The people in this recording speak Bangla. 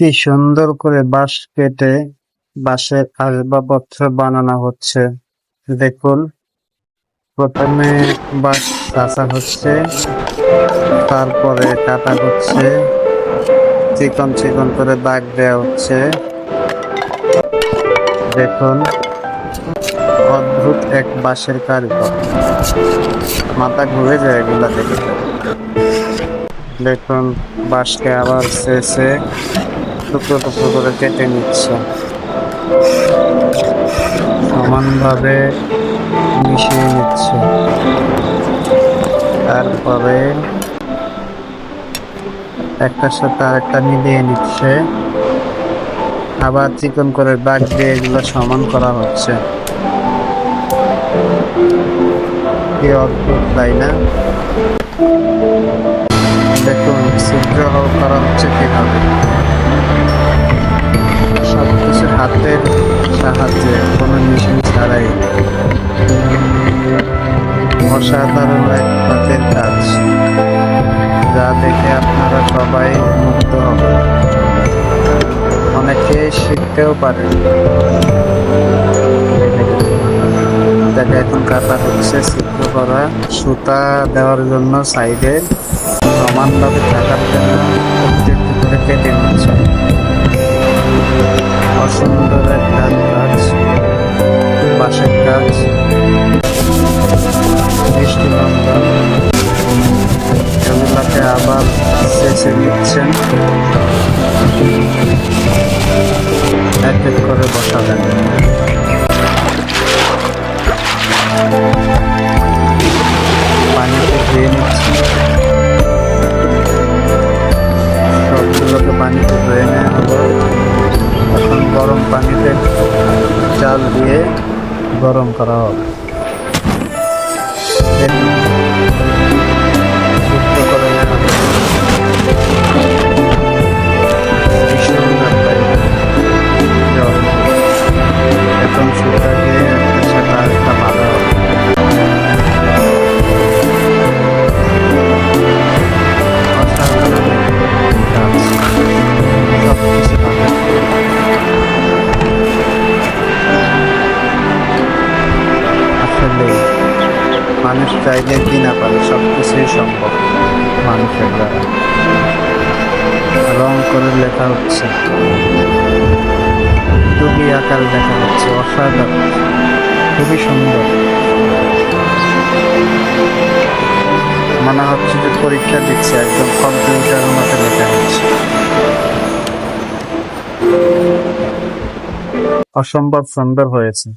কি সুন্দর করে বাঁশ কেটে বাঁশের আসবাবপত্র বানানো হচ্ছে। দেখুন, প্রথমে বাঁশ কাঁচা হচ্ছে, তারপরে কাটা হচ্ছে, চিকন চিকন করে দাগ দেওয়া হচ্ছে। দেখুন, অদ্ভুত এক বাঁশের কারিগর, মাথা ঘুরে যায় এগুলা দেখে। দেখুন, বাঁশকে আবার শেষে টুকরো টুকরো করে কেটে নিচ্ছে, সমানভাবে মিশিয়ে নিচ্ছে। তারপরে একটার সাথে আরেকটা মিলিয়ে নিচ্ছে, আবার চিকন করে দাগ দিয়ে এগুলো সমান করা হচ্ছে। কি অদ্ভুত, তাই না? দেখুন, ছিদ্র করা হচ্ছে কিভাবে, সবকিছু হাতের সাহায্যে, কোনো মেশিন ছাড়াই। অসাধারণ এক হাতের কাজ, যা দেখে আপনারা সবাই মুগ্ধ হবেন, অনেকে শিখতেও পারেন। এটাকে এখন কাটা হচ্ছে, ছিদ্র করা সুতা দেওয়ার জন্য সাইডে সমানভাবে থাকার জন্য একটু একটু করে কেটে নিচ্ছে। অসুন্দর একটা কাজ, বাঁশের কাজ, দৃষ্টিনন্দন। এগুলাকে আবার শেষে নিচ্ছেন, এক এক করে বসাবেন। পানিতে ধুয়ে নিচ্ছি, সবগুলোকে পানিতে ধুয়ে নেওয়া হলো। এখন গরম পানিতে চাল দিয়ে গরম করা হবে। সিদ্ধ করে নেওয়া হবে। ভীষণ ব্যাপার। এখন সুতা দিয়ে একটা সাথে আরেকটা বাঁধা হবে। অসাধারণ কাজ, সবকিছু হাতে। আসলে মানুষ চাইলে কি না পারে, সবকিছুই সম্ভব মানুষের দ্বারা। রং করে লেখা হচ্ছে, ছবি আকার লেখা হচ্ছে, অসাধারণ, খুবই সুন্দর। মনে হচ্ছে যে পরীক্ষা দিচ্ছে, একদম কম্পিউটারের মতো লেখা হচ্ছে। অসম্ভব সুন্দর হয়েছে।